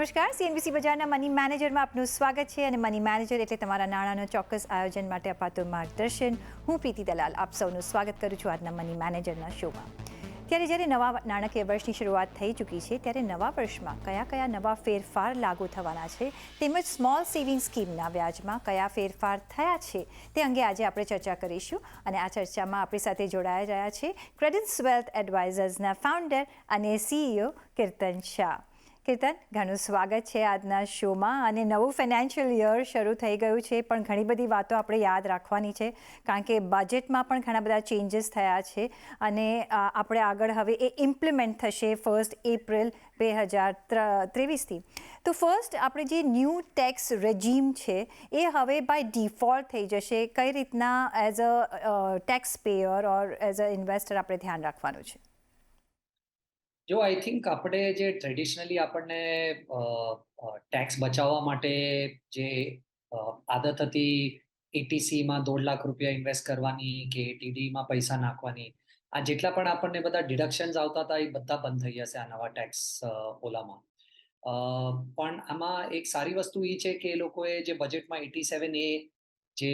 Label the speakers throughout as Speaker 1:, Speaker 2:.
Speaker 1: નમસ્કાર, સીએનબીસી બજારના મની મેનેજરમાં આપનું સ્વાગત છે અને મની મેનેજર એટલે તમારા નાણાંનો ચોક્કસ આયોજન માટે અપાતું માર્ગદર્શન. હું પ્રીતિ દલાલ આપ સૌનું સ્વાગત કરું છું આજના મની મેનેજરના શોમાં. ત્યારે જ્યારે નવા નાણાકીય વર્ષની શરૂઆત થઈ ચૂકી છે ત્યારે નવા વર્ષમાં કયા નવા ફેરફાર લાગુ થવાના છે તેમજ સ્મોલ સેવિંગ સ્કીમના વ્યાજમાં કયા ફેરફાર થયા છે તે અંગે આજે આપણે ચર્ચા કરીશું. અને આ ચર્ચામાં આપણી સાથે જોડાઈ રહ્યા છે ક્રેડિન્સ વેલ્થ એડવાઇઝર્સના ફાઉન્ડર અને સીઈઓ કીર્તન શાહ. કીર્તન, ઘણું સ્વાગત છે આજના શોમાં. અને નવું ફાઇનાન્શિયલ યર શરૂ થઈ ગયું છે પણ ઘણી બધી વાતો આપણે યાદ રાખવાની છે કારણ કે બજેટમાં પણ ઘણા બધા ચેન્જીસ થયા છે અને આપણે આગળ હવે એ ઇમ્પ્લિમેન્ટ થશે 1 એપ્રિલ 2023થી. તો ફર્સ્ટ આપણે જે ન્યૂ ટેક્સ રેજીમ છે એ હવે બાય ડિફોલ્ટ થઈ જશે. કઈ રીતના as a tax payer or as a investor આપણે ધ્યાન રાખવાનું છે?
Speaker 2: જો આઈ થિંક આપણે જે ટ્રેડિશનલી આપણને ટેક્સ બચાવવા માટે જે આદત હતી એટીસીમાં 1.5 લાખ રૂપિયા ઇન્વેસ્ટ કરવાની કે ટીડીમાં પૈસા નાખવાની, આ જેટલા પણ આપણને બધા ડિડક્શન્સ આવતા હતા એ બધા બંધ થઈ જશે આ નવા ટેક્સ ઓલામાં. પણ આમાં એક સારી વસ્તુ એ છે કે એ લોકોએ જે બજેટમાં 87A જે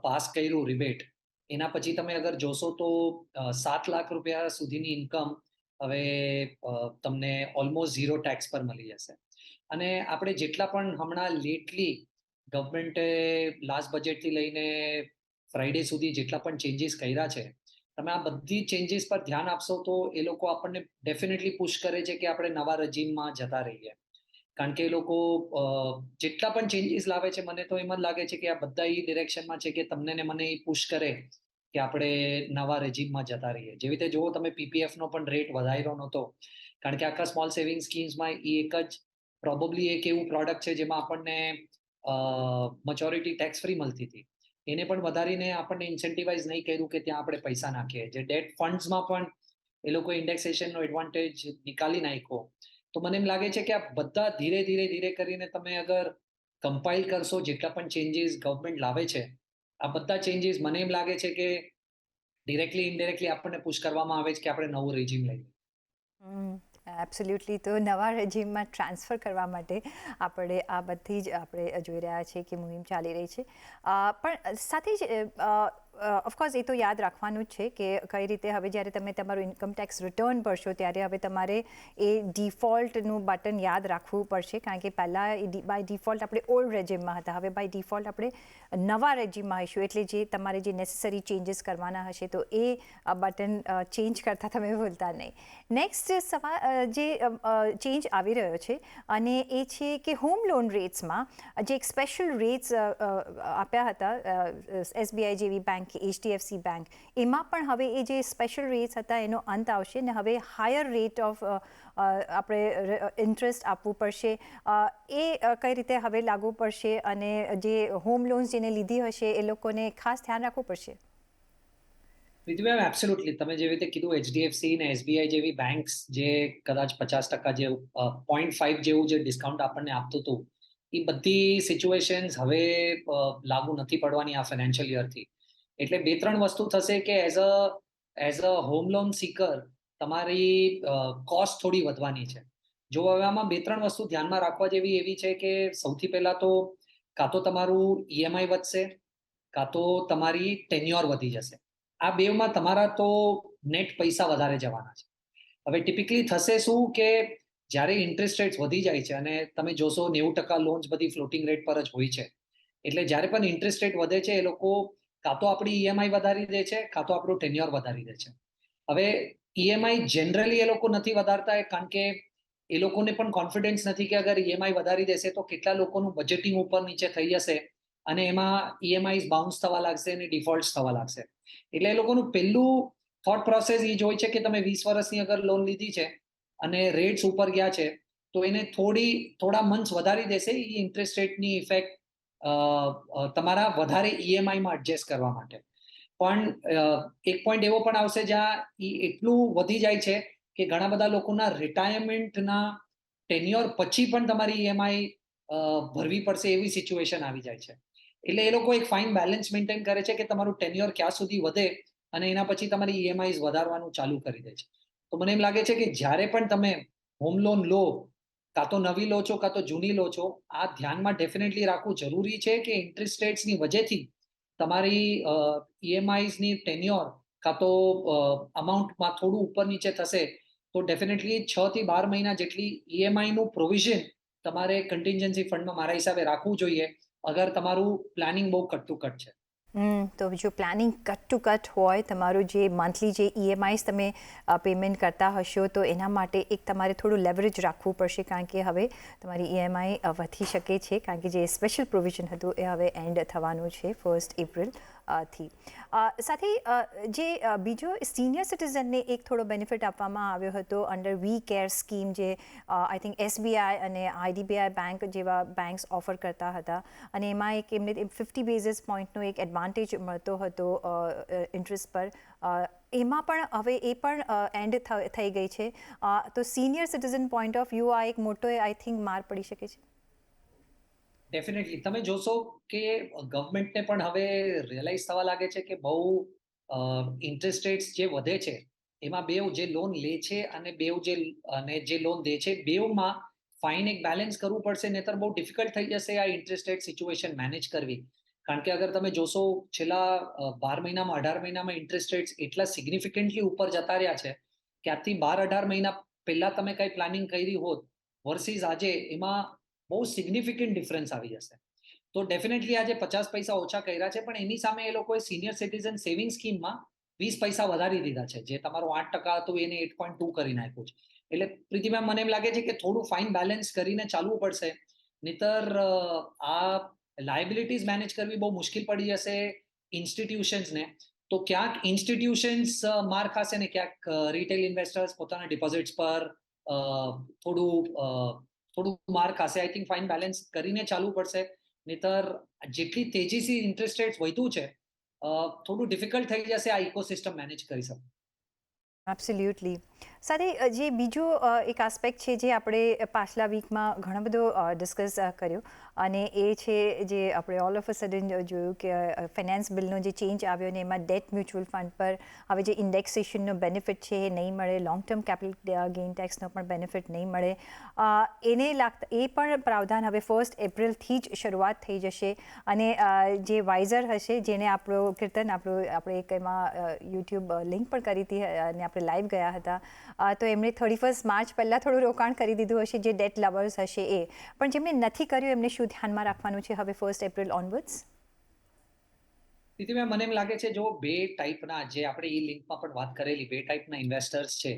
Speaker 2: પાસ કર્યું રિબેટ, એના પછી તમે અગર જોશો તો 7 લાખ રૂપિયા સુધીની ઇન્કમ હવે તમને ઓલમોસ્ટ ઝીરો ટેક્સ પર મળી જશે. અને આપણે જેટલા પણ હમણાં લેટલી ગવર્મેન્ટે લાસ્ટ બજેટથી લઈને ફ્રાઈડે સુધી જેટલા પણ ચેન્જીસ કર્યા છે, તમે આ બધી ચેન્જીસ પર ધ્યાન આપશો તો એ લોકો આપણને ડેફિનેટલી પુશ કરે છે કે આપણે નવા રજીમમાં જતા રહીએ. કારણ કે એ લોકો જેટલા પણ ચેન્જીસ લાવે છે મને તો એમ જ લાગે છે કે આ બધા એ ડિરેક્શનમાં છે કે તમને ને મને એ પુશ કરે કે આપણે નવા રેજીમમાં જતા રહીએ. જેવી રીતે જુઓ તમે પીપીએફનો પણ રેટ વધાર્યો નહોતો કારણ કે આખા સ્મોલ સેવિંગ સ્કીમ્સમાં એ એક જ પ્રોબેબલી એક એવું પ્રોડક્ટ છે જેમાં આપણને મેચ્યોરિટી ટેક્સ ફ્રી મળતી હતી. એને પણ વધારીને આપણને ઇન્સેન્ટિવાઇઝ નહીં કર્યું કે ત્યાં આપણે પૈસા નાખીએ. જે ડેટ ફંડ્સમાં પણ એ લોકો ઇન્ડેક્સેશનનો એડવાન્ટેજ નિકાલી નાખ્યો. તો મને એમ લાગે છે કે આ બધા ધીરે કરીને તમે અગર કમ્પાઇલ કરશો જેટલા પણ ચેન્જીસ ગવર્મેન્ટ લાવે છે, આ બધા ચેન્જીસ મને એમ લાગે છે કે ડિરેક્ટલી ઇનડાયરેક્ટલી આપણને પુશ કરવામાં આવે છે કે આપણે નવું રેજીમ લઈએ.
Speaker 1: એબ્સોલ્યુટલી. તો નવા રેજીમમાં ટ્રાન્સફર કરવા માટે આપણે આ બધી જ આપણે જોઈ રહ્યા છીએ કે મુહિમ ચાલી રહી છે. પણ સાથે જ ઓફકોર્સ એ તો યાદ રાખવાનું જ છે કે કઈ રીતે હવે જ્યારે તમે તમારું ઇન્કમ ટેક્સ રિટર્ન ભરશો ત્યારે હવે તમારે એ ડિફોલ્ટનું બટન યાદ રાખવું પડશે કારણ કે પહેલાં બાય ડિફોલ્ટ આપણે ઓલ્ડ રેજીમમાં હતા. હવે બાય ડિફોલ્ટ આપણે નવા રેજીમમાં આવીશું એટલે જે તમારે જે નેસેસરી ચેન્જીસ કરવાના હશે તો એ બટન ચેન્જ કરતાં તમે ભૂલતા નહીં. નેક્સ્ટ જે ચેન્જ આવી રહ્યો છે અને એ છે કે હોમ લોન રેટ્સમાં જે એક સ્પેશિયલ રેટ્સ આપ્યા હતા એસબીઆઈ જેવી બેંક કે એચડીએફસી બેંક, એમાં પણ હવે એ જે સ્પેશિયલ રેટ્સ હતા એનો અંત આવશે ને હવે હાયર રેટ ઓફ આપણે ઇન્ટરેસ્ટ આપવું પડશે. એ કઈ રીતે હવે લાગુ પડશે અને જે હોમ લોન્સ જેને લીધી હશે એ લોકોને ખાસ ધ્યાન રાખવું પડશે?
Speaker 2: પૃથ્વી એબ્સોલ્યુટલી તમે જેવી રીતે કીધું એચડીએફસી ને એસબીઆઈ જેવી બેંક્સ જે કદાચ 50% જે 0.5 જેવું જે ડિસ્કાઉન્ટ આપણને આપતું હતું, એ બધી સિચ્યુએશન્સ હવે લાગુ નથી પડવાની આ ફાઇનાન્શિયલ યરથી. એટલે 2-3 વસ્તુ થશે કે as a home loan seeker તમારી કોસ્ટ થોડી વધવાની છે. જો હવે આમાં 2-3 વસ્તુ ધ્યાનમાં રાખવા જેવી એવી છે કે સૌથી પહેલા તો કાં તો તમારું ઈએમઆઈ વધશે કાં તો તમારી ટેન્યોર વધી જશે. આ બેમાં તમારા તો નેટ પૈસા વધારે જવાના છે. હવે ટિપિકલી થશે શું કે જ્યારે ઇન્ટરેસ્ટ રેટ્સ વધી જાય છે અને તમે જોશો 90% લોન્સ બધી ફ્લોટિંગ રેટ પર જ હોય છે. એટલે જ્યારે પણ ઇન્ટરેસ્ટ રેટ વધે છે એ લોકો કાં તો આપણી ઈએમઆઈ વધારી દે છે કાં તો આપણું ટેન્યોર વધારી દે છે. હવે ઈએમઆઈ જનરલી એ લોકો નથી વધારતા કારણ કે એ લોકોને પણ કોન્ફિડન્સ નથી કે અગર ઈએમઆઈ વધારી દેશે તો કેટલા લોકોનું બજેટિંગ ઉપર નીચે થઈ જશે અને એમાં ઈએમઆઈ બાઉન્સ થવા લાગશે અને ડિફોલ્ટ થવા લાગશે. એટલે એ લોકોનું પહેલું થોટ પ્રોસેસ એ જ હોય છે કે તમે 20 વર્ષની અગર લોન લીધી છે અને રેટ્સ ઉપર ગયા છે તો એને થોડા મંથ્સ વધારી દેશે એ ઇન્ટરેસ્ટ રેટની ઇફેક્ટ તમારા વધારે ઈએમઆઈમાં એડજસ્ટ કરવા માટે. પણ એક પોઈન્ટ એવો પણ આવશે જ્યાં એ એટલું વધી જાય છે કે ઘણા બધા લોકોના રિટાયરમેન્ટના ટેન્યોર પછી પણ તમારી ઈએમઆઈ ભરવી પડશે એવી સિચ્યુએશન આવી જાય છે. એટલે એ લોકો એક ફાઇન બેલેન્સ મેન્ટેન કરે છે કે તમારું ટેન્યોર ક્યાં સુધી વધે અને એના પછી તમારી ઈએમઆઈ વધારવાનું ચાલુ કરી દે છે. તો મને એમ લાગે છે કે જ્યારે પણ તમે હોમ લોન લો કાં તો નવી લો છો કાં તો જૂની લો છો, આ ધ્યાનમાં ડેફિનેટલી રાખવું જરૂરી છે કે ઇન્ટરેસ્ટ રેટ્સની વજહથી તમારી ઈએમઆઈઝની ટેન્યોર કાં તો અમાઉન્ટમાં થોડું ઉપર નીચે થશે તો ડેફિનેટલી 6 થી 12 મહિના જેટલી ઈએમઆઈનું પ્રોવિઝન તમારે કન્ટિન્જન્સી ફંડમાં મારા હિસાબે રાખવું જોઈએ અગર તમારું પ્લાનિંગ બહુ કટ ટુ કટ છે.
Speaker 1: તો જો પ્લાનિંગ કટ ટુ કટ હોય, તમારું જે મંથલી જે ઈએમઆઈસ તમે પેમેન્ટ કરતા હશો, તો એના માટે એક તમારે થોડું લેવરેજ રાખવું પડશે, કારણ કે હવે તમારી ઈએમઆઈ વધી શકે છે, કારણ કે જે સ્પેશિયલ પ્રોવિઝન હતું એ હવે એન્ડ થવાનું છે 1 એપ્રિલ થી. સાથે જે બીજો સિનિયર સિટીઝનને એક થોડો બેનિફિટ આપવામાં આવ્યો હતો અંડર વી કેર સ્કીમ, જે આઈ થિંક એસબીઆઈ અને આઈડીબીઆઈ બેંક જેવા બેંક્સ ઓફર કરતા હતા, અને એમાં એક એમને 50 બેઝિસ પોઈન્ટનો એક એડવાન્ટેજ મળતો હતો ઇન્ટરેસ્ટ પર. એમાં પણ હવે એ પણ એન્ડ થઈ ગઈ છે. તો senior citizen point of view આ એક મોટો આઈ થિંક માર પડી શકે છે.
Speaker 2: ડેફિનેટલી તમે જોશો કે ગવર્મેન્ટને પણ હવે રિયલાઇઝ થવા લાગે છે કે બહુ ઇન્ટરેસ્ટ રેટ્સ જે વધે છે એમાં બેઉ જે લોન લે છે અને જે લોન દે છે બેઉમાં ફાઇન એક બેલેન્સ કરવું પડશે, નહીતર બહુ ડિફિકલ્ટ થઈ જશે આ ઇન્ટરેસ્ટ રેટ સિચ્યુએશન મેનેજ કરવી. કારણ કે અગર તમે જોશો છેલ્લા 12 મહિનામાં 18 મહિનામાં ઇન્ટરેસ્ટ રેટ્સ એટલા સિગ્નિફિકન્ટલી ઉપર જતા રહ્યા છે કે આજથી 12-18 મહિના પહેલા તમે કઈ પ્લાનિંગ કરી હોત વર્સિસ આજે એમાં બહુ સિગ્નિફિકન્ટ ડિફરન્સ આવી જશે. તો ડેફિનેટલી આજે 50 પૈસા ઓછા કર્યા છે, પણ એની સામે એ લોકોએ સિનિયર સિટીઝન સેવિંગ સ્કીમમાં 20 પૈસા વધારી દીધા છે, જે તમારું 8% હતું એને 8.2 કરી નાખ્યું છે. એટલે પ્રીતિમેમ મને એમ લાગે છે કે થોડું ફાઇન બેલેન્સ કરીને ચાલવું પડશે, નહીતર આ લાયબિલિટીઝ મેનેજ કરવી બહુ મુશ્કેલ પડી જશે ઇન્સ્ટિટ્યુશન્સને. તો ક્યાંક ઇન્સ્ટિટ્યુશન્સ માર ખાશે ને ક્યાંક રિટેલ ઇન્વેસ્ટર્સ પોતાના ડિપોઝિટ્સ પર થોડું માર ખાશે. આઈ થિંક ફાઇન બેલેન્સ કરીને ચાલવું પડશે, નહીતર જેટલી તેજીથી ઇન્ટરેસ્ટ રેટ્સ વધ્યું છે થોડું ડિફિકલ્ટ થઈ જશે આ ઇકોસિસ્ટમ મેનેજ કરી શકવું.
Speaker 1: એબ્સોલ્યુટલી. સાથે જે બીજો એક આસ્પેક્ટ છે જે આપણે પાછલા વીકમાં ઘણો બધો ડિસ્કસ કર્યો, અને એ છે જે આપણે ઓલ ઓફ અ સડન જોયું કે ફાઇનાન્સ બિલનો જે ચેન્જ આવ્યો ને એમાં ડેટ મ્યુચ્યુઅલ ફંડ પર હવે જે ઇન્ડેક્સેશનનો બેનિફિટ છે એ નહીં મળે, લોંગ ટર્મ કેપિટલ ગેઇન ટેક્સનો પણ બેનિફિટ નહીં મળે. એને લાગતા એ પણ પ્રાવધાન હવે 1 એપ્રિલથી જ શરૂઆત થઈ જશે, અને જે વાઇઝર હશે, જેને આપણો કીર્તન આપણે એક એમાં યુટ્યુબ લિંક પણ કરી હતી અને આપણે લાઈવ ગયા હતા, તો એમણે 31 માર્ચ પહેલાં થોડું રોકાણ કરી દીધું હશે, જે ડેટ લવર્સ હશે એ. પણ જેમણે નથી કર્યું એમને શું ધ્યાનમાં રાખવાનું છે હવે 1 એપ્રિલ ઓનવર્ડ્સ?
Speaker 2: મને એમ લાગે છે જો બે ટાઈપના, જે આપણે એ લિંકમાં પણ વાત કરેલી, બે ટાઈપના ઇન્વેસ્ટર્સ છે.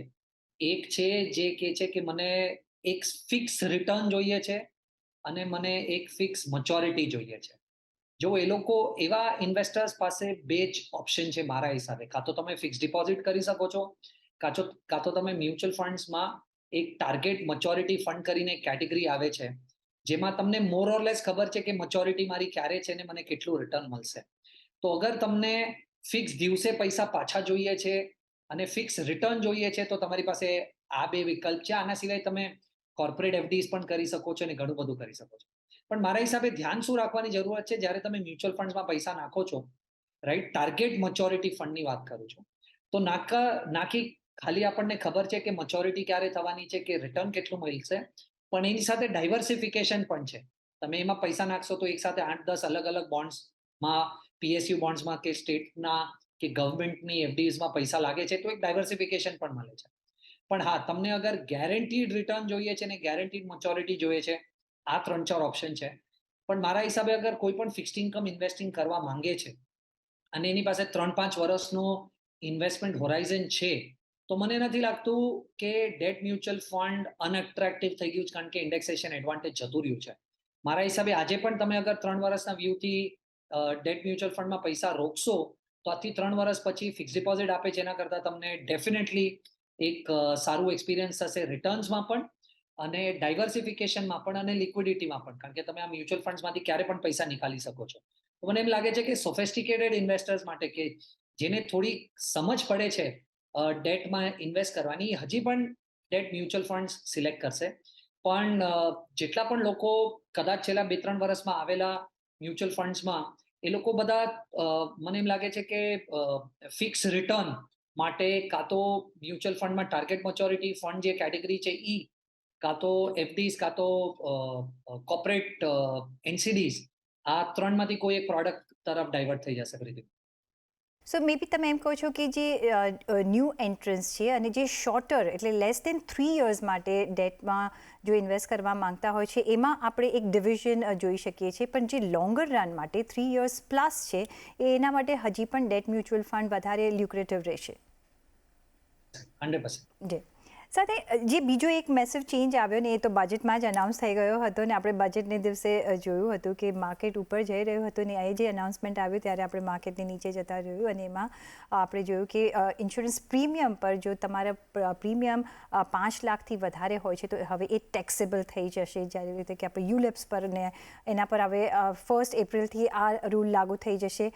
Speaker 2: એક છે જે કહે છે કે મને એક ફિક્સ રિટર્ન જોઈએ છે અને મને એક ફિક્સ મેચ્યોરિટી જોઈએ છે. જો એ લોકો એવા ઇન્વેસ્ટર્સ પાસે બે જ ઓપ્શન છે મારા હિસાબે, કાં તો તમે ફિક્સ ડિપોઝિટ કરી શકો છો, કાં તો તમે મ્યુચ્યુઅલ ફંડ્સમાં એક ટાર્ગેટ મેચ્યોરિટી ફંડ કરીને એક કેટેગરી આવે છે, જેમાં તમને મોર ઓર લેસ ખબર છે કે મેચ્યોરિટી મારી ક્યારે છે ને મને કેટલું રિટર્ન મળશે. તો અગર તમને ફિક્સ દિવસે પૈસા પાછા જોઈએ છે અને ફિક્સ રિટર્ન જોઈએ છે તો તમારી પાસે આ બે વિકલ્પ છે. આના સિવાય તમે કોર્પોરેટ એફડીઝ પણ કરી શકો છો અને ઘણું બધું કરી શકો છો. પણ મારા હિસાબે ધ્યાન શું રાખવાની જરૂરત છે, જ્યારે તમે મ્યુચ્યુઅલ ફંડ્સમાં પૈસા નાખો છો, રાઈટ, ટાર્ગેટ મેચ્યોરિટી ફંડની વાત કરું છું, તો નાખી ખાલી આપણને ખબર છે કે મેચ્યોરિટી ક્યારે થવાની છે કે રિટર્ન કેટલું મળશે, પણ એની સાથે ડાયવર્સિફિકેશન પણ છે. તમે એમાં પૈસા નાખશો તો એક સાથે 8-10 અલગ અલગ બોન્ડ્સમાં, પીએસયુ બોન્ડ્સમાં કે સ્ટેટના કે ગવર્મેન્ટની એફડીઝમાં પૈસા લાગે છે, તો એક ડાયવર્સિફિકેશન પણ મળે છે. પણ હા, તમને અગર ગેરંટીડ રિટર્ન જોઈએ છે ને ગેરંટીડ મેચ્યોરિટી જોઈએ છે, આ 3-4 ઓપ્શન છે. પણ મારા હિસાબે અગર કોઈ પણ ફિક્સ્ડ ઇન્કમ ઇન્વેસ્ટિંગ કરવા માંગે છે અને એની પાસે 3-5 વર્ષનો ઇન્વેસ્ટમેન્ટ હોરાઇઝન છે, તો મને નથી લાગતું કે ડેટ મ્યુચ્યુઅલ ફંડ અનઅટ્રેક્ટિવ થઈ ગયું છે, કારણ કે ઇન્ડેક્સેશન એડવાન્ટેજ જતું રહ્યું છે. મારા હિસાબે આજે પણ તમે અગર 3 વર્ષના વ્યૂથી ડેટ મ્યુચ્યુઅલ ફંડમાં પૈસા રોકશો તો આજથી 3 વર્ષ પછી ફિક્સ ડિપોઝિટ આપે છે, એના કરતાં તમને ડેફિનેટલી એક સારું એક્સપિરિયન્સ થશે રિટર્ન્સમાં પણ અને ડાયવર્સિફિકેશનમાં પણ અને લિક્વિડિટીમાં પણ, કારણ કે તમે આ મ્યુચ્યુઅલ ફંડ્સમાંથી ક્યારે પણ પૈસા નીકાળી શકો છો. તો મને એમ લાગે છે કે સોફિસ્ટિકેટેડ ઇન્વેસ્ટર્સ માટે, કે જેને થોડી સમજ પડે છે ડેટમાં ઇન્વેસ્ટ કરવાની, હજી પણ ડેટ મ્યુચ્યુઅલ ફંડ્સ સિલેક્ટ કરશે. પણ જેટલા પણ લોકો કદાચ છેલ્લા 2-3 વર્ષમાં આવેલા મ્યુચ્યુઅલ ફંડ્સમાં, એ લોકો બધા મને એમ લાગે છે કે ફિક્સ રિટર્ન માટે કાં તો મ્યુચ્યુઅલ ફંડમાં ટાર્ગેટ મેચ્યોરિટી ફંડ જે કેટેગરી છે કાં તો એફડીઝ, કાં તો કોર્પોરેટ એનસીડીઝ, આ ત્રણમાંથી કોઈ એક પ્રોડક્ટ તરફ ડાયવર્ટ થઈ જશે પૃથ્વી.
Speaker 1: સો મે બી તમે એમ કહો છો કે જે ન્યૂ એન્ટ્રન્સ છે અને જે શોર્ટર એટલે લેસ દેન 3 યર્સ માટે ડેટમાં જો ઇન્વેસ્ટ કરવા માંગતા હોય છે એમાં આપણે એક ડિવિઝન જોઈ શકીએ છીએ, પણ જે લોંગર રન માટે 3 યર્સ પ્લસ છે એના માટે હજી પણ ડેટ મ્યુચ્યુઅલ ફંડ વધારે લ્યુક્રેટિવ રહેશે.
Speaker 2: 100%.
Speaker 1: જી. સાથે જે બીજો એક મેસિવ ચેન્જ આવ્યો ને એ તો બજેટમાં જ અનાઉન્સ થઈ ગયો હતો ને આપણે બજેટને દિવસે જોયું હતું કે માર્કેટ ઉપર જઈ રહ્યું હતું ને એ જે અનાઉન્સમેન્ટ આવ્યું ત્યારે આપણે માર્કેટની નીચે જતા જોયું અને એમાં આપણે જોયું કે ઇન્સ્યોરન્સ પ્રીમિયમ પર જો તમારા પ્રીમિયમ 5 લાખથી વધારે હોય છે તો હવે એ ટેક્સેબલ થઈ જશે, જ્યારે રીતે કે આપણે યુલિપ્સ પર ને એના પર હવે 1 એપ્રિલથી આ રૂલ લાગુ થઈ જશે.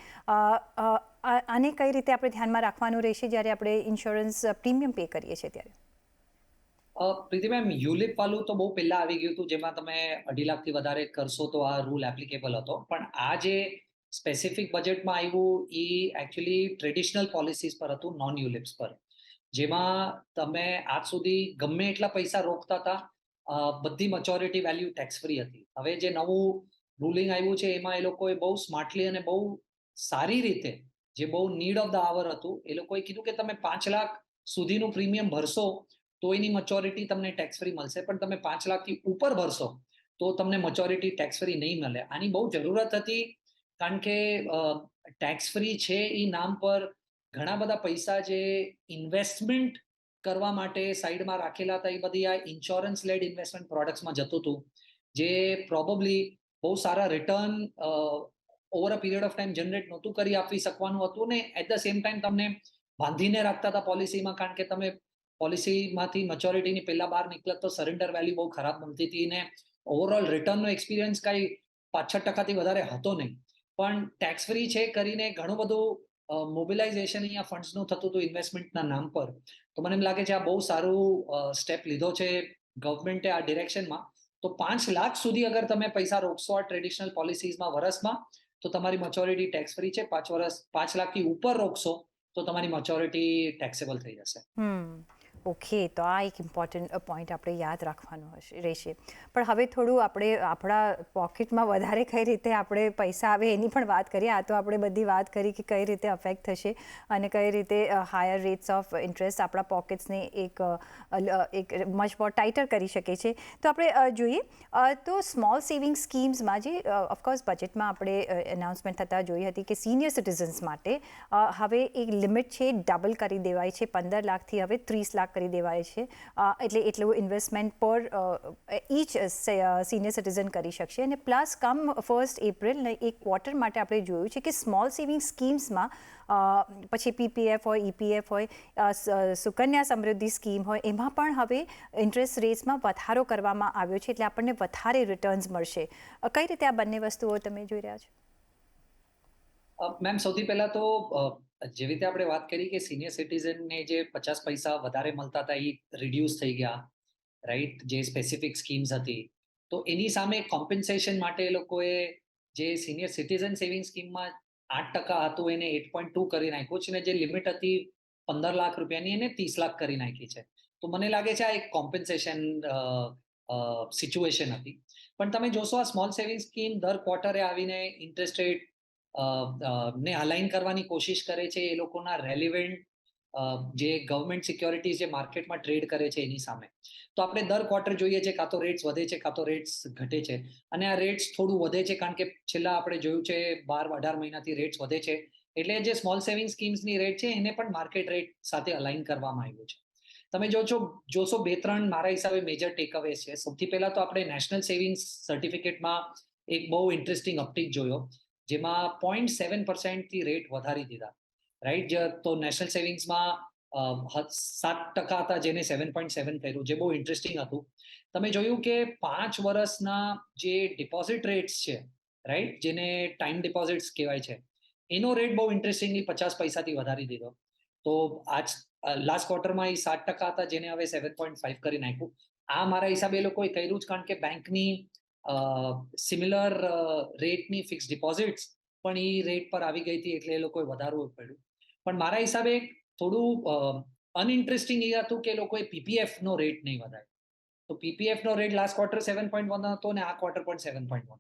Speaker 1: આને કઈ રીતે આપણે ધ્યાનમાં રાખવાનું રહેશે જ્યારે આપણે ઇન્સ્યોરન્સ પ્રીમિયમ પે કરીએ છીએ ત્યારે?
Speaker 2: પ્રીતિ મેમ, યુલિપ વાળું તો બહુ પહેલા આવી ગયું હતું, જેમાં તમે 2.5 લાખથી વધારે કરશો તો આ રૂલ એપ્લિકેબલ હતો. પણ આ જે સ્પેસિફિક બજેટમાં આવ્યું એ એકચ્યુઅલી ટ્રેડિશનલ પોલિસીસ પર હતું, નોન યુલિપ્સ પર, જેમાં તમે આજ સુધી ગમે એટલા પૈસા રોકતા હતા, બધી મેચ્યોરિટી વેલ્યુ ટેક્સ ફ્રી હતી. હવે જે નવું રૂલિંગ આવ્યું છે એમાં એ લોકોએ બહુ સ્માર્ટલી અને બહુ સારી રીતે, જે બહુ નીડ ઓફ ધ આવર હતું, એ લોકોએ કીધું કે તમે 5 લાખ સુધીનું પ્રીમિયમ ભરશો તો એની મેચ્યોરિટી તમને ટેક્સ ફ્રી મળશે, પણ તમે 5 લાખથી ઉપર ભરશો તો તમને મેચ્યોરિટી ટેક્સ ફ્રી નહીં મળે. આની બહુ જરૂરત હતી, કારણ કે ટેક્સ ફ્રી છે એ નામ પર ઘણા બધા પૈસા જે ઇન્વેસ્ટમેન્ટ કરવા માટે સાઈડમાં રાખેલા હતા એ બધી આ ઇન્સ્યોરન્સ લેડ ઇન્વેસ્ટમેન્ટ પ્રોડક્ટ્સમાં જતું હતું, જે પ્રોબેબલી બહુ સારા return over a period of time generate નહોતું કરી આપી શકવાનું હતું, ને એટ ધ સેમ ટાઈમ તમને બાંધીને રાખતા હતા પોલિસીમાં, કારણ કે તમે પોલિસીમાંથી મેચ્યોરિટીની પહેલા બહાર નીકળત તો સરેન્ડર વેલ્યુ બહુ ખરાબ મળતી હતી ને ઓવરઓલ રિટર્નનો એક્સપિરિયન્સ કાંઈ 5-6% વધારે હતો નહીં. પણ ટેક્સ ફ્રી છે કરીને ઘણું બધું મોબિલાઇઝેશન અહીંયા ફંડ્સનું થતું હતું ઇન્વેસ્ટમેન્ટના નામ પર. તો મને એમ લાગે છે આ બહુ સારું સ્ટેપ લીધો છે ગવર્મેન્ટે આ ડિરેક્શનમાં. તો 5 લાખ સુધી અગર તમે પૈસા રોકશો આ ટ્રેડિશનલ પોલિસીઝમાં વર્ષમાં તો તમારી મેચ્યોરિટી ટેક્સ ફ્રી છે. 5 લાખથી ઉપર રોકશો તો તમારી મેચ્યોરિટી ટેક્સેબલ થઈ જશે.
Speaker 1: ઓકે, તો આ એક ઇમ્પોર્ટન્ટ પોઈન્ટ આપણે યાદ રાખવાનું રહેશે. પણ હવે થોડું આપણે આપણા પોકેટમાં વધારે કઈ રીતે આપણે પૈસા આવે એની પણ વાત કરીએ. આ તો આપણે બધી વાત કરી કે કઈ રીતે અફેક્ટ થશે અને કઈ રીતે હાયર રેટ્સ ઓફ ઇન્ટરેસ્ટ આપણા પોકેટ્સને એક મચ મોર ટાઇટર કરી શકે છે. તો આપણે જોઈએ તો સ્મોલ સેવિંગ સ્કીમ્સમાં જે ઓફકોર્સ બજેટમાં આપણે એનાઉન્સમેન્ટ થતાં જોઈ હતી કે સિનિયર સિટીઝન્સ માટે હવે એક લિમિટ છે, ડબલ કરી દેવાય છે, 15 લાખથી હવે 30 લાખ કરી દેવાય છે. એટલે એટલું ઇન્વેસ્ટમેન્ટ પર ઈચ સિનિયર સિટીઝન કરી શકશે. અને પ્લસ કમ 1 એપ્રિલ એક ક્વાર્ટર માટે આપણે જોયું છે કે સ્મોલ સેવિંગ સ્કીમ્સમાં પછી પીપીએફ હોય, ઈપીએફ હોય, સુકન્યા સમૃદ્ધિ સ્કીમ હોય, એમાં પણ હવે ઇન્ટરેસ્ટ રેટ્સમાં વધારો કરવામાં આવ્યો છે, એટલે આપણને વધારે રિટર્ન્સ મળશે. કઈ રીતે આ બંને વસ્તુઓ તમે જોઈ રહ્યા છો?
Speaker 2: મેમ, સૌથી પહેલા તો જેવી રીતે આપણે વાત કરી કે સિનિયર સિટીઝનને જે 50 પૈસા વધારે મળતા હતા એ રિડ્યુસ થઈ ગયા, રાઈટ, જે સ્પેસિફિક સ્કીમ્સ હતી. તો એની સામે કોમ્પન્સેશન માટે એ લોકોએ જે સિનિયર સિટીઝન સેવિંગ સ્કીમમાં 8% હતું એને 8.2 કરી નાખ્યું છે, અને જે લિમિટ હતી 15 લાખ રૂપિયાની એને 30 લાખ કરી નાખી છે. તો મને લાગે છે આ એક કોમ્પન્સેશન સિચ્યુએશન હતી. પણ તમે જોશો આ સ્મોલ સેવિંગ સ્કીમ દર ક્વાર્ટરે આવીને ઇન્ટરેસ્ટ રેટ ને અલાઇન કરવાની કોશિશ કરે છે એ લોકોના રેલિવેન્ટ જે ગવર્મેન્ટ સિક્યોરિટીઝ જે માર્કેટમાં ટ્રેડ કરે છે એની સામે. તો આપણે દર ક્વાર્ટર જોઈએ છે કાં તો રેટ્સ વધે છે કાં તો રેટ્સ ઘટે છે, અને આ રેટ્સ થોડું વધે છે કારણ કે છેલ્લા આપણે જોયું છે 12-18 મહિનાથી રેટ્સ વધે છે, એટલે જે સ્મોલ સેવિંગ સ્કીમ્સની રેટ છે એને પણ માર્કેટ રેટ સાથે અલાઇન કરવામાં આવ્યું છે. તમે જોશો 2-3 મારા હિસાબે મેજર ટેકઅવેઝ છે. સૌથી પહેલા તો આપણે નેશનલ સેવિંગ્સ સર્ટિફિકેટમાં એક બહુ ઇન્ટરેસ્ટિંગ અપટીક જોયો, જેમાં 0.7% થી રેટ વધારી દીધા, રાઈટ. તો નેશનલ સેવિંગ્સમાં 7% હતા જેને 7.7 કર્યું, જે બહુ ઇન્ટરેસ્ટિંગ હતું. તમે જોયું કે 5 વર્ષના જે ડિપોઝિટ રેટ્સ છે, રાઈટ, જેને ટાઈમ ડિપોઝિટ્સ કહેવાય છે, એનો રેટ બહુ ઇન્ટરેસ્ટિંગલી 50 પૈસાથી વધારી દીધો. તો લાસ્ટ ક્વાર્ટરમાં એ 7% હતા જેને હવે 7.5 કરી નાખ્યું. આ મારા હિસાબે એ લોકોએ કર્યું જ કારણ કે બેંકની સિમિલર રેટની ફિક્સ ડિપોઝિટ્સ પણ એ રેટ પર આવી ગઈ હતી, એટલે એ લોકોએ વધારવું પડ્યું. પણ મારા હિસાબે થોડું અનઇન્ટરેસ્ટિંગ એ હતું કે એ લોકોએ પીપીએફ નો રેટ નહીં વધાર્યો. તો પીપીએફ નો રેટ લાસ્ટ ક્વાર્ટર 7.1 હતો અને આ ક્વાર્ટર પણ 7.1.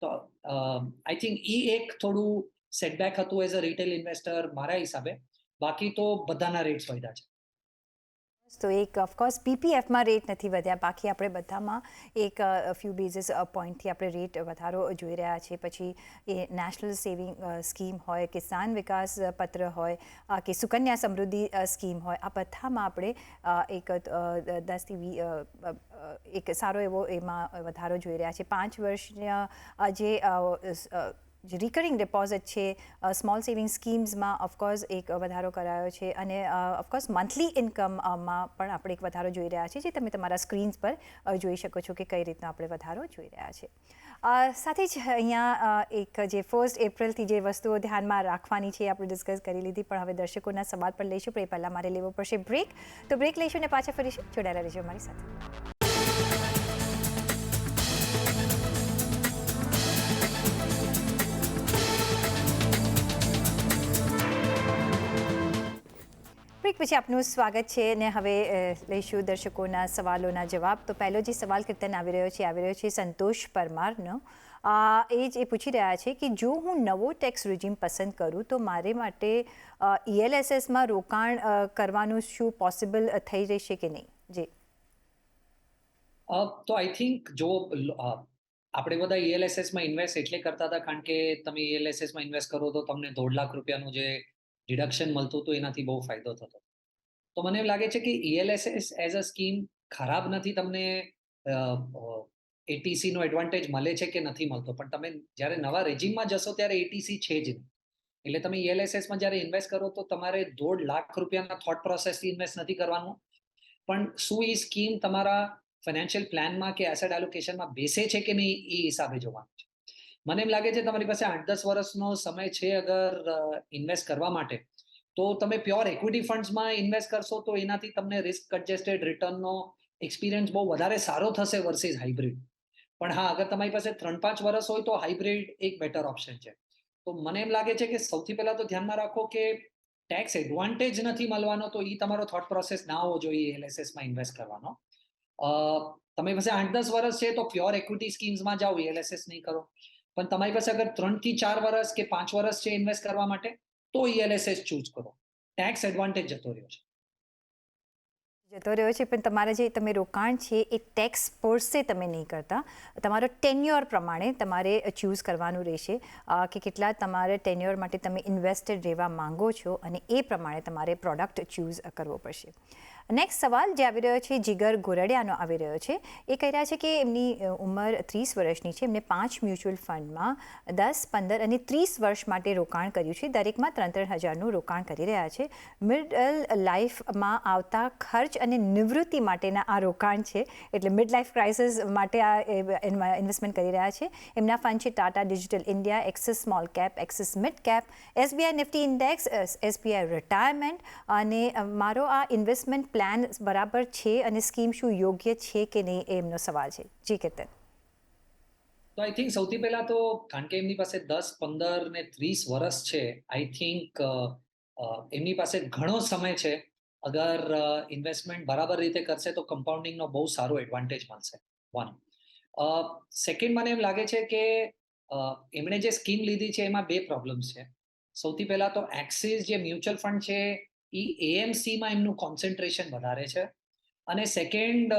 Speaker 2: તો આઈ થિંક એક થોડું સેટબેક હતું એઝ અ રિટેલ ઇન્વેસ્ટર મારા હિસાબે. બાકી તો બધાના રેટ્સ વધ્યા છે.
Speaker 1: તો એક ઓફકોર્સ પીપીએફમાં રેટ નથી વધ્યા, બાકી આપણે બધામાં એક ફ્યુ બેઝિસ પોઈન્ટથી આપણે રેટ વધારો જોઈ રહ્યા છીએ. પછી એ નેશનલ સેવિંગ સ્કીમ હોય, કિસાન વિકાસ પત્ર હોય કે સુકન્યા સમૃદ્ધિ સ્કીમ હોય, આ બધામાં આપણે એક 10થી 20 એક સારો એવો એમાં વધારો જોઈ રહ્યા છીએ. 5 વર્ષના જે રિકરિંગ ડિપોઝિટ છે સ્મોલ સેવિંગ સ્કીમ્સમાં ઓફકોર્સ એક વધારો કરાયો છે. અને ઓફકોર્સ મંથલી ઇન્કમમાં પણ આપણે એક વધારો જોઈ રહ્યા છીએ, જે તમે તમારા સ્ક્રીન્સ પર જોઈ શકો છો કે કઈ રીતનો આપણે વધારો જોઈ રહ્યા છીએ. સાથે જ અહીંયા એક જે 1 એપ્રિલથી જે વસ્તુઓ ધ્યાનમાં રાખવાની છે આપણે ડિસ્કસ કરી લીધી, પણ હવે દર્શકોના સવાલ પર લઈશું. પણ એ પહેલાં મારે લેવો પડશે બ્રેક. તો બ્રેક લઈશું અને પાછા ફરીશું. જોડાયેલા રહેજો અમારી સાથે. બ્રેક પછી આપનું સ્વાગત છે અને હવે લઈશું દર્શકોના સવાલોના જવાબ. તો પહેલો જે સવાલ કીર્તન આવી રહ્યો છે સંતોષ પરમારનો. એ પૂછી રહ્યા છે કે જો હું નવો ટેક્સ રિજીમ પસંદ કરું તો મારે માટે ELSSમાં રોકાણ કરવાનું શું પોસિબલ થઈ રહેશે કે નહીં? જી.
Speaker 2: તો આઈ થિંક જો આપણે બધા ELSSમાં ઇન્વેસ્ટ એટલે કરતા હતા કારણ કે તમે ELSSમાં ઇન્વેસ્ટ કરો તો તમને 1.5 લાખ રૂપિયાનું જે ડિડક્શન મળતું હતું એનાથી બહુ ફાયદો થતો. તો મને એમ લાગે છે કે ELSS એઝ અ સ્કીમ ખરાબ નથી. તમને ATC નો એડવાન્ટેજ મળે છે કે નથી મળતો, પણ તમે જ્યારે નવા રેજીમમાં જશો ત્યારે ATC છે જ નહીં. એટલે તમે ELSSમાં જ્યારે ઇન્વેસ્ટ કરો તો તમારે 1.5 લાખ રૂપિયાના થોટ પ્રોસેસથી ઇન્વેસ્ટ નથી કરવાનું, પણ શું એ સ્કીમ તમારા ફાઇનાન્શિયલ પ્લાનમાં કે એસેટ એલોકેશનમાં બેસે છે કે નહીં એ હિસાબે જોવાનું છે. મને એમ લાગે છે તમારી પાસે 8-10 વર્ષનો સમય છે અગર ઇન્વેસ્ટ કરવા માટે, તો તમે પ્યોર ઇક્વિટી ફંડ્સમાં ઇન્વેસ્ટ કરશો તો એનાથી તમને રિસ્ક એડજસ્ટેડ રિટર્નનો એક્સપિરિયન્સ બહુ વધારે સારો થશે વર્સિસ હાઇબ્રિડ. પણ હા, અગર તમારી પાસે 3-5 વર્ષ હોય તો હાઇબ્રિડ એક બેટર ઓપ્શન છે. તો મને એમ લાગે છે કે સૌથી પહેલા તો ધ્યાનમાં રાખો કે ટેક્સ એડવાન્ટેજ નથી મળવાનો, તો એ તમારો થોટ પ્રોસેસ ના હોવો જોઈએ ELSSમાં ઇન્વેસ્ટ કરવાનો. તમારી પાસે 8-10 વર્ષ છે તો પ્યોર ઇક્વિટી સ્કીમ્સમાં જાઓ, ELSS નહીં કરો. પણ તમારી પાસે અગર 3 થી 4 વર્ષ કે 5 વર્ષ છે ઇન્વેસ્ટ કરવા માટે, તો ELSS ચૂઝ કરો. ટેક્સ એડવાન્ટેજ જતો રહ્યો છે.
Speaker 1: પણ તમારા જે તમે રોકાણ છે એ ટેક્સ પોર્સે તમે નહીં કરતા, તમારો ટેન્યોર પ્રમાણે તમારે ચૂઝ કરવાનું રહેશે કે કેટલા તમારે ટેન્યોર માટે તમે ઇન્વેસ્ટેડ રહેવા માંગો છો, અને એ પ્રમાણે તમારે પ્રોડક્ટ ચૂઝ કરવો પડશે. નેક્સ્ટ સવાલ જે આવી રહ્યો છે જીગર ગોરડિયાનો આવી રહ્યો છે. એ કહી રહ્યા છે કે એમની ઉંમર 30 વર્ષની છે. એમને 5 મ્યુચ્યુઅલ ફંડમાં 10, 15 અને 30 વર્ષ માટે રોકાણ કર્યું છે. દરેકમાં 3-3 હજારનું રોકાણ કરી રહ્યા છે. મિડલ લાઈફમાં આવતા ખર્ચ અને નિવૃત્તિ માટેના આ રોકાણ છે, એટલે મિડ લાઈફ ક્રાઇસિસ માટે આ ઇન્વેસ્ટમેન્ટ કરી રહ્યા છે. એમના ફંડ છે Tata digital India, Axis small cap, Axis mid cap, SBI Nifty index, SBI retirement. અને મારો આ ઇન્વેસ્ટમેન્ટ પ્લાન બરાબર છે અને સ્કીમ શું યોગ્ય છે કે નહીં, એ એમનો સવાલ છે. જી કીર્તન.
Speaker 2: તો આઈ થિંક સૌથી પહેલા તો કારણ કે એમની પાસે 10, 15 ને 30 વર્ષ છે, આઈ થિંક એમની પાસે ઘણો સમય છે. અગર ઇન્વેસ્ટમેન્ટ બરાબર રીતે કરશે તો કમ્પાઉન્ડિંગનો બહુ સારો એડવાન્ટેજ મળશે. 1. સેકન્ડ, મને એમ લાગે છે કે એમણે જે સ્કીમ લીધી છે એમાં 2 પ્રોબ્લેમ્સ છે. સૌથી પહેલા તો એક્સિસ જે મ્યુચ્યુઅલ ફંડ છે એ AMCમાં એમનું કોન્સન્ટ્રેશન વધારે છે. અને સેકન્ડ,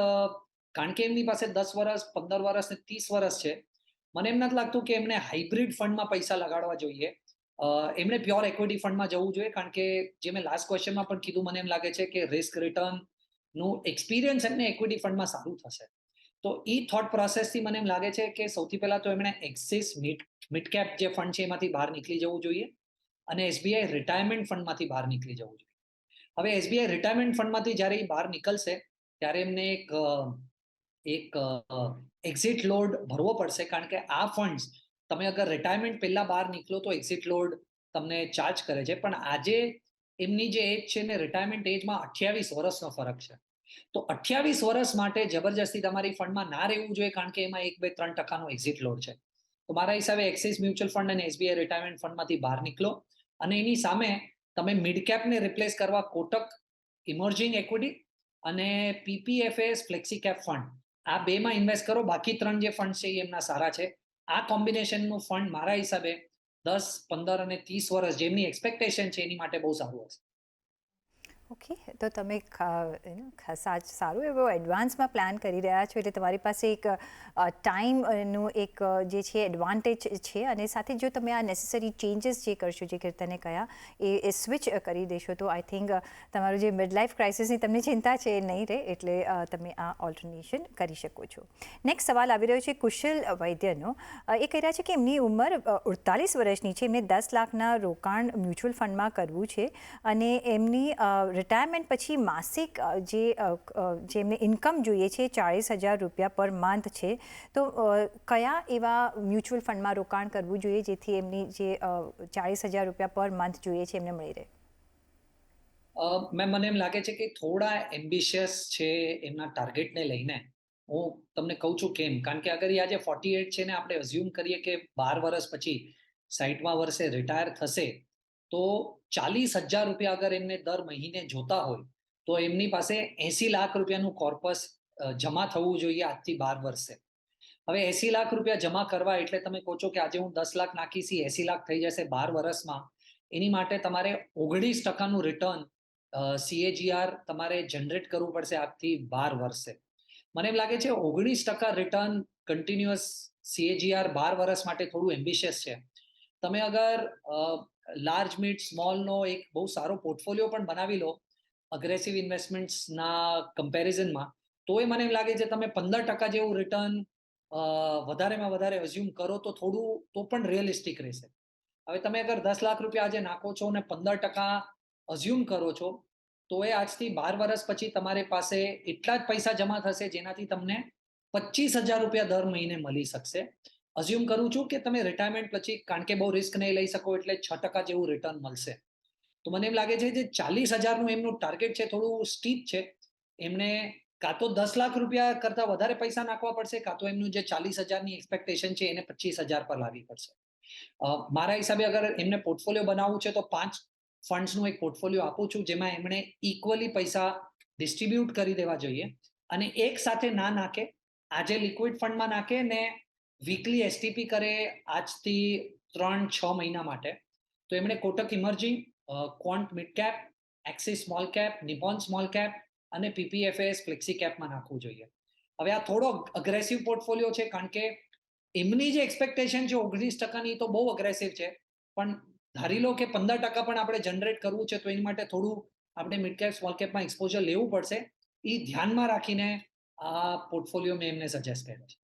Speaker 2: કારણ કે એમની પાસે 10 વર્ષ, 15 વર્ષ ને 30 વર્ષ છે, મને એમ નથી લાગતું કે એમને હાઇબ્રિડ ફંડમાં પૈસા લગાડવા જોઈએ. એમણે પ્યોર ઇક્વિટી ફંડમાં જવું જોઈએ, કારણ કે જે મેં લાસ્ટ ક્વેશ્ચનમાં પણ કીધું, મને એમ લાગે છે કે રિસ્ક રિટર્નનું એક્સપિરિયન્સ એમને ઇક્વિટી ફંડમાં સારું થશે. તો એ થોટ પ્રોસેસથી મને એમ લાગે છે કે સૌથી પહેલા તો એમણે એક્સિસ મિડ કેપ જે ફંડ છે એમાંથી બહાર નીકળી જવું જોઈએ, અને SBI રિટાયરમેન્ટ ફંડમાંથી બહાર નીકળી જવું જોઈએ. હવે SBI રિટાયરમેન્ટ ફંડમાંથી જ્યારે એ બહાર નીકળશે ત્યારે એમને એક એક્ઝિટ લોડ ભરવો પડશે, કારણ કે આ ફંડ્સ તમે અગર રિટાયરમેન્ટ પહેલા બહાર નીકળો તો એક્ઝિટ લોડ તમને ચાર્જ કરે છે. પણ આજે એમની જે એજ છે ને રિટાયરમેન્ટ એજમાં 28 વર્ષનો ફરક છે. તો 28 વર્ષ માટે જબરજસ્તી તમારી ફંડમાં ના રહેવું જોઈએ, કારણ કે એમાં 1-2-3% એક્ઝિટ લોડ છે. તો મારા હિસાબે એક્સિસ મ્યુચ્યુઅલ ફંડ અને SBI રિટાયરમેન્ટ ફંડમાંથી બહાર નીકળો, અને એની સામે તમે મિડ કેપને રિપ્લેસ કરવા કોટક ઇમર્જિંગ ઇક્વિટી અને PPFAS ફ્લેક્સી કેપ ફંડ આ બેમાં ઇન્વેસ્ટ કરો, બાકી 3 જે ફંડ છે એ એમના સારા છે. આ કોમ્બિનેશનનું ફંડ મારા હિસાબે 10, 15 અને 30 વર્ષ જેમની એક્સપેક્ટેશન છે એની માટે બહુ સારું હશે.
Speaker 1: ઓકે, તો તમે સારું એવો એડવાન્સમાં પ્લાન કરી રહ્યા છો, એટલે તમારી પાસે એક ટાઈમનું એક જે છે એડવાન્ટેજ છે. અને સાથે જો તમે આ નેસેસરી ચેન્જીસ જે કરશો, જે કીર્તને કહ્યા એ સ્વિચ કરી દેશો, તો આઈ થિંક તમારું જે મિડ લાઈફ ક્રાઇસિસની તમને ચિંતા છે એ નહીં રહે, એટલે તમે આ ઓલ્ટરનેશન કરી શકો છો. નેક્સ્ટ સવાલ આવી રહ્યો છે કુશલ વૈદ્યનો. એ કહી રહ્યા છે કે એમની ઉંમર 48 વર્ષની છે, એમને 10 લાખના રોકાણ મ્યુચ્યુઅલ ફંડમાં કરવું છે, અને એમની રિટાયરમેન્ટ પછી માસિક જે એમને ઇન્કમ જોઈએ છે 40,000 રૂપિયા પર મંથ છે. તો કયા એવા મ્યુચ્યુઅલ ફંડમાં રોકાણ કરવું જોઈએ જેથી એમની જે 40,000 રૂપિયા પર મંથ જોઈએ છે એમને મળી રહે?
Speaker 2: મને એમ લાગે છે કે થોડા એમ્બિશિયસ છે એમના ટાર્ગેટને લઈને. હું તમને કહું છું કેમ, કારણ કે અગર એ આજે 48 છે ને આપણે અઝ્યુમ કરીએ કે 12 વર્ષ પછી 60મા વર્ષે રિટાયર થશે, તો 40,000 રૂપિયા અગર એમને દર મહિને જોતા હોય તો એમની પાસે 80 લાખ રૂપિયાનું કોર્પસ જમા થવું જોઈએ આજથી 12 વર્ષે. હવે 80 લાખ રૂપિયા જમા કરવા એટલે તમે કહો છો કે આજે હું 10 લાખ નાખીશ, 80 લાખ થઈ જશે 12 વર્ષમાં. એની માટે તમારે 19% રિટર્ન CAGR તમારે જનરેટ કરવું પડશે આજથી 12 વર્ષે. મને એમ લાગે છે 19% રિટર્ન કન્ટિન્યુઅસ CAGR 12 વર્ષ માટે થોડું એમ્બિશિયસ છે. તમે અગર લાર્જ મિડ સ્મોલનો એક બહુ સારો પોર્ટફોલિયો પણ બનાવી લો અગ્રેસિવ ઇન્વેસ્ટમેન્ટ્સના કમ્પેરિઝનમાં, તો એ મને એમ લાગે છે તમે 15% જેવું રિટર્ન વધારેમાં વધારે અઝ્યુમ કરો તો થોડું તો પણ રિયલિસ્ટિક રહેશે. હવે તમે અગર 10 લાખ રૂપિયા આજે નાખો છો અને 15% અઝ્યુમ કરો છો, તો એ આજથી 12 વર્ષ પછી તમારી પાસે એટલા જ પૈસા જમા થશે જેનાથી તમને 25,000 રૂપિયા દર મહિને મળી શકશે. અઝ્યુમ કરું છું કે તમે રિટાયરમેન્ટ પછી, કારણ કે બહુ રિસ્ક નહીં લઈ શકો એટલે 6% જેવું રિટર્ન મળશે. તો મને એમ લાગે છે જે 40,000નું એમનું ટાર્ગેટ છે થોડું સ્ટીપ છે. એમને કાં તો 10 લાખ રૂપિયા કરતાં વધારે પૈસા નાખવા પડશે, કાં તો એમનું જે 40,000ની એક્સપેક્ટેશન છે એને 25,000 પર લાવવી પડશે. મારા હિસાબે અગર એમને પોર્ટફોલિયો બનાવવું છે તો 5 ફંડ્સનું એક પોર્ટફોલિયો આપું છું જેમાં એમણે ઇક્વલી પૈસા ડિસ્ટ્રીબ્યુટ કરી દેવા જોઈએ, અને એક સાથે ના નાખે. આજે લિક્વિડ ફંડમાં નાખે ને વીકલી એસટીપી કરે આજથી 3-6 મહિના માટે. તો એમણે Kotak emerging, Quant mid cap, Axis small cap, Nippon small cap અને PPFAS ફ્લેક્સી કેપમાં નાખવું જોઈએ. હવે આ થોડો અગ્રેસિવ પોર્ટફોલિયો છે, કારણ કે એમની જે એક્સપેક્ટેશન છે 19%ની તો બહુ અગ્રેસિવ છે, પણ ધારી લો કે 15% પણ આપણે જનરેટ કરવું છે તો એની માટે થોડું આપણે મિડ કેપ સ્મોલ કેપમાં એક્સપોઝર લેવું પડશે. એ ધ્યાનમાં રાખીને આ પોર્ટફોલિયો મેં એમને સજેસ્ટ કર્યો છે.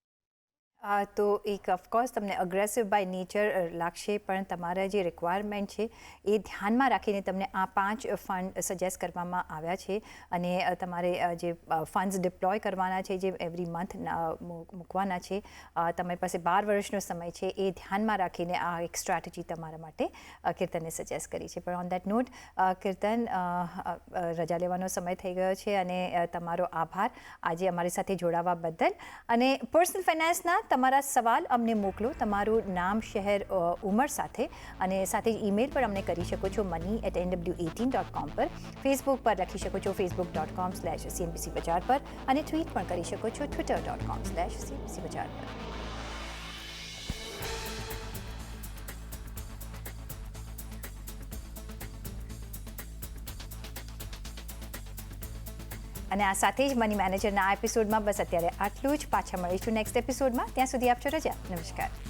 Speaker 1: તો એક ઓફકોર્સ તમને અગ્રેસિવ બાય નેચર લાગશે, પણ તમારા જે રિક્વાયરમેન્ટ છે એ ધ્યાનમાં રાખીને તમને આ 5 ફંડ સજેસ્ટ કરવામાં આવ્યા છે. અને તમારે જે ફંડ્સ ડિપ્લોય કરવાના છે, જે એવરી મંથ મૂકવાના છે, તમારી પાસે 12 વર્ષનો સમય છે, એ ધ્યાનમાં રાખીને આ એક સ્ટ્રેટેજી તમારા માટે કીર્તને સજેસ્ટ કરી છે. પણ ઓન દેટ નોટ કીર્તન, રજા લેવાનો સમય થઈ ગયો છે, અને તમારો આભાર આજે અમારી સાથે જોડાવા બદલ. અને પર્સનલ ફાઇનાન્સના તમારા સવાલ અમને મોકલો તમારું નામ, શહેર, ઉંમર સાથે, અને સાથે જ ઈમેલ પર અમને કરી શકો છો money@nw18.com પર. ફેસબુક પર લખી શકો છો facebook.com/CNBC બજાર પર, અને ટ્વીટ પણ કરી શકો છો twitter.com/CNBC બજાર પર. અને આ સાથે જ મની મેનેજરના આ એપિસોડમાં બસ અત્યારે આટલું જ. પાછા મળીશું નેક્સ્ટ એપિસોડમાં. ત્યાં સુધી આપજો રજા. નમસ્કાર.